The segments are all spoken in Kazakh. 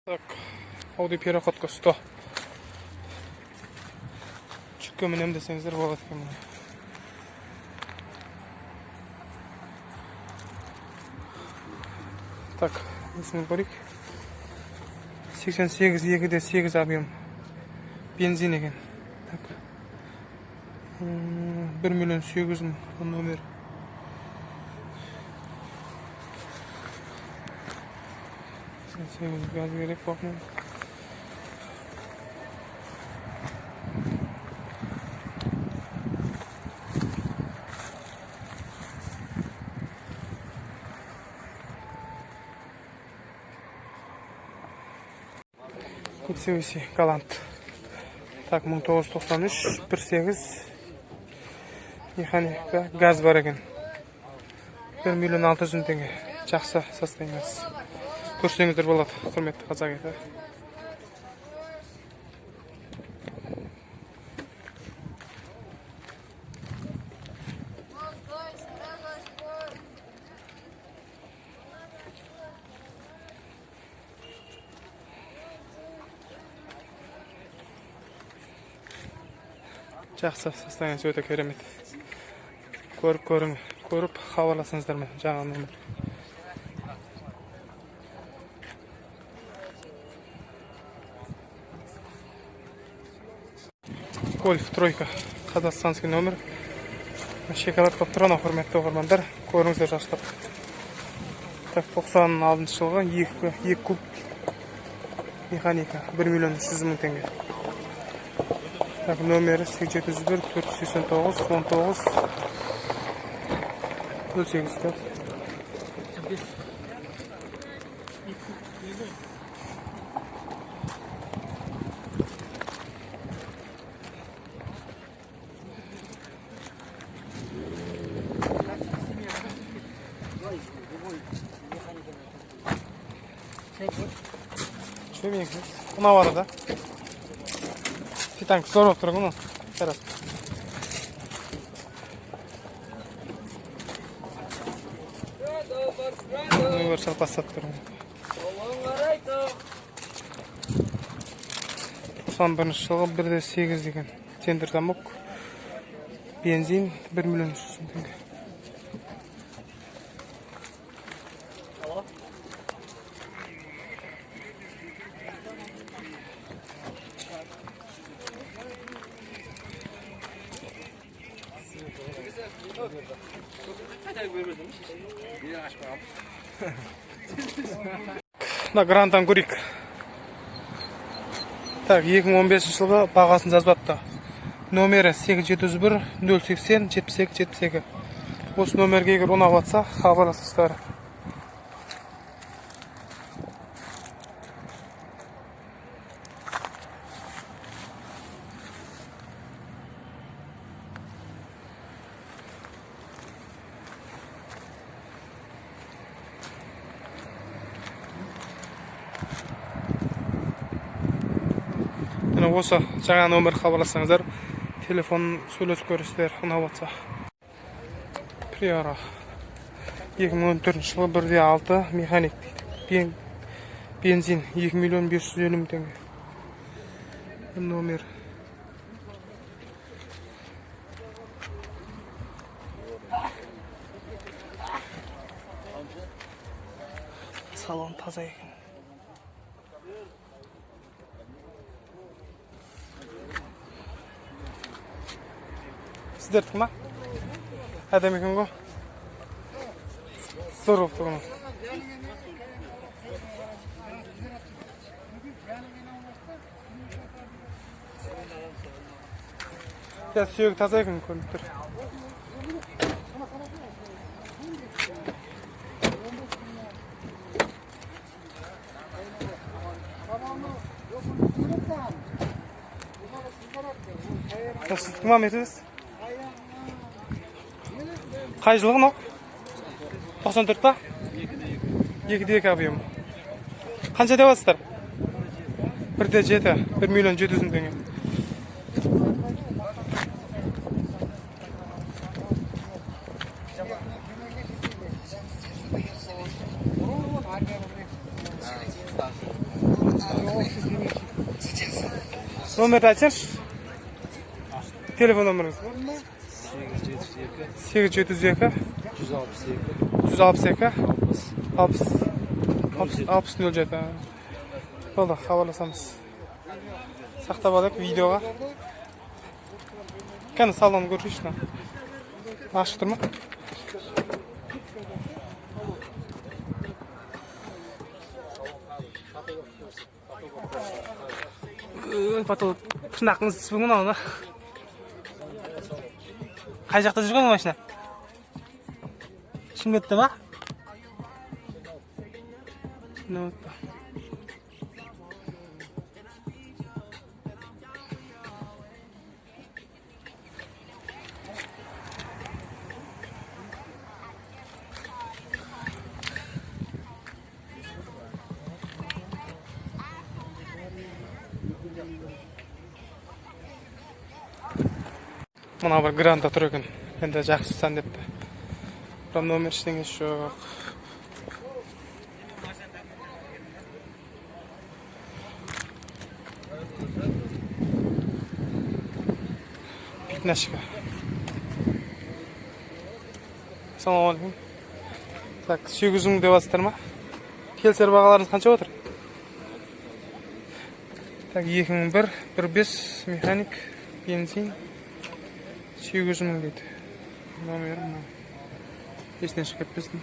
Так, Audi переходка 100. Чүкке мінем десеңіздер болады екен. Так, несін көрейік. 88,2-8 объем бензин екен. Так. 1,800,000 номер. Gaz gerek bakmıyor. Mitsubishi Galant. Tak 1993 1.8 mexanika gaz var ekan. 1,600,000 tenge. Жақсы состояниесі. Көрсеңіздер болады, құрметті қазақ еті. Жақсы состояниесі өте керемет. Көріп хабарласыңыздар ма жаңа номер. Golf тройка, қазақстанский номер. Шекарат болып тұрған құрметті оқырмандар, көріңіздер жастар. Так, 96 жылғы 2 куб механика 1,300,000 теңге. Так, номері 801 489 19 08. Şöyle buna var da. Titan zor oturun bunu. Teraz. Universal Passat turun. 91 жылғы 1.8 деген. Центр замок. Бензин 1,300,000 теңге. Грантан көрейік. Так, 2015 жылғы бағасын жазбапты. Номері 801 080 72 72. Осы номерге егер ұнап жатса, хабарласыңыздар. Осы жаңа номер хабарласаңыздар, телефон сөйлесіп көресіздер, ұнап жатса. Приора 2014 жылы 1.6 механик бензин 2,550,000 теңге. Номер. Салон таза екен. Сіздердікі ма? Әдем екен ғой. Зор болып тұрғын. Сүйегі таза екен көрініп тұр. Сіздікі ма метіңіз? Қай жылғы ма? 94 па? 2 объем. Қанша деп жатсыздар? 1.7, 1,700,000 теңге. Nomerni aytsangiz. Telefon nomeringiz bormi? 872 162 60 07. Bo'ldi, havolasamiz. Saqtab olaylik videoga. Qani salonni ko'rishni. Yaxshi turmi? Patol, qanaqangiz bugun oldi? Qay yoqda yurgan mashina? Shimgetdimi? Nima? Mana bir granta tur ekan. Endi yaxshisan debdi. Biroq nomer ishingiz yo'q. Pitnashka. Assalomu alaykum. Tak, 800 ming deyapsizlarmi? Kelser bag'alaringiz qancha o'tir? Tak, 2001 15 mexanik benzin 800 ming deydi. Nomerim mana. Esdan chiqib ketdim.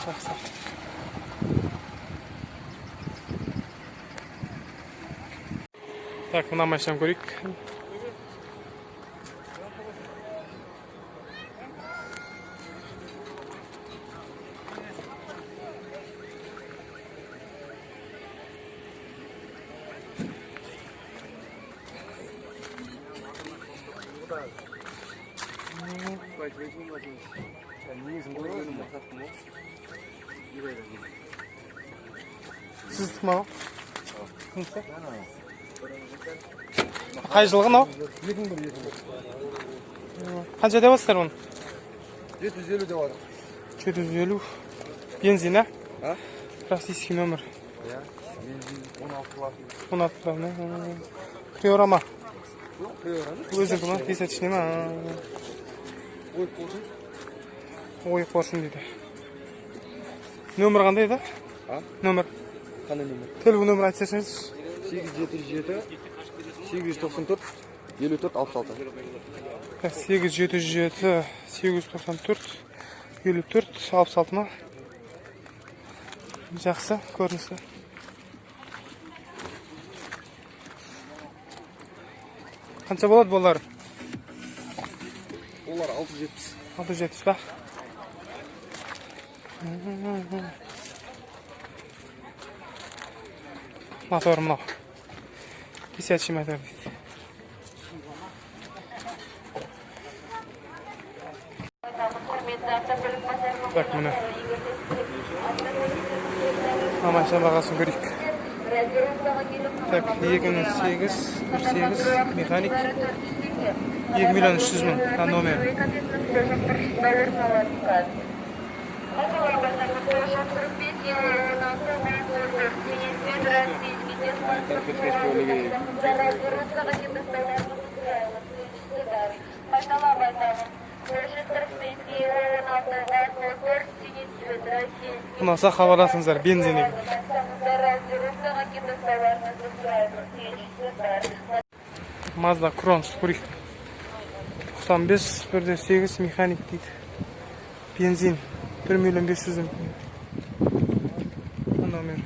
Sağ. Так, mına maşinam görük. Siz tutma. Qay yilgi nov? 2001. Qancha deyapsizlar buni? 750 deyapti. 750. Benzin, ha? Ha? Rossiyskiy nomer. Ya, benzin 16 var. 16 var. Priorama. Yo'q, qo'yaveradi. O'zingmi? Desatchnimi? O'yib qo'ysin. O'yib qo'ysin dedi. Nomer qanday edi? Ha? Nomer. Qanday nomer? Telefon nomeri aytsangiz. 877 894 54 66. 877 894 54 66 mı? Жақсы, көрінісі. Қанша болады болар? Олар 670. 670 ба? Мотор мынау. 50 мотор дейді. Так, міне. Машина бағасын көрейік. Так, 2008 18 механик 2 миллион 300 мың номер. Ұнаса хабарласыңыздар, бензинге. Mazda Cross көрейік. 95 1.8 механик дейді. Бензин 1 миллион 500 мың. Номер.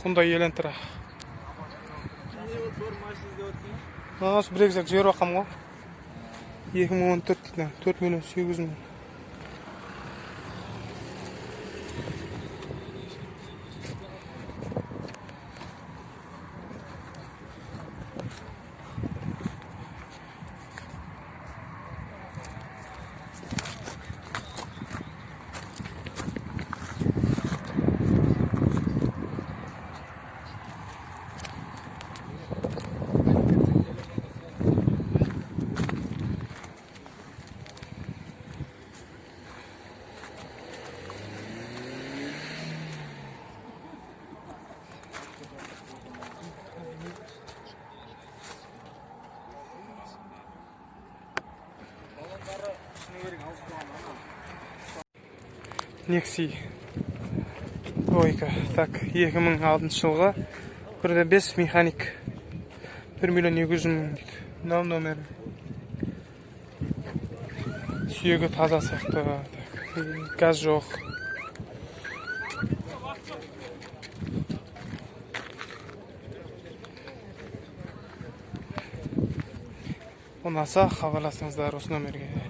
Hyundai Elantra. Осы бір екі жер оқам ғой. 2014 дейді. 4 миллион 800 мың. Nexi Тройка. Так, 2006 жылғы 1.5 механик. 1 миллион 200 мың дейді. Мынау номері. Сүйегі таза сияқты. Газ жоқ. Ұнаса хабарласыңыздар осы номерге.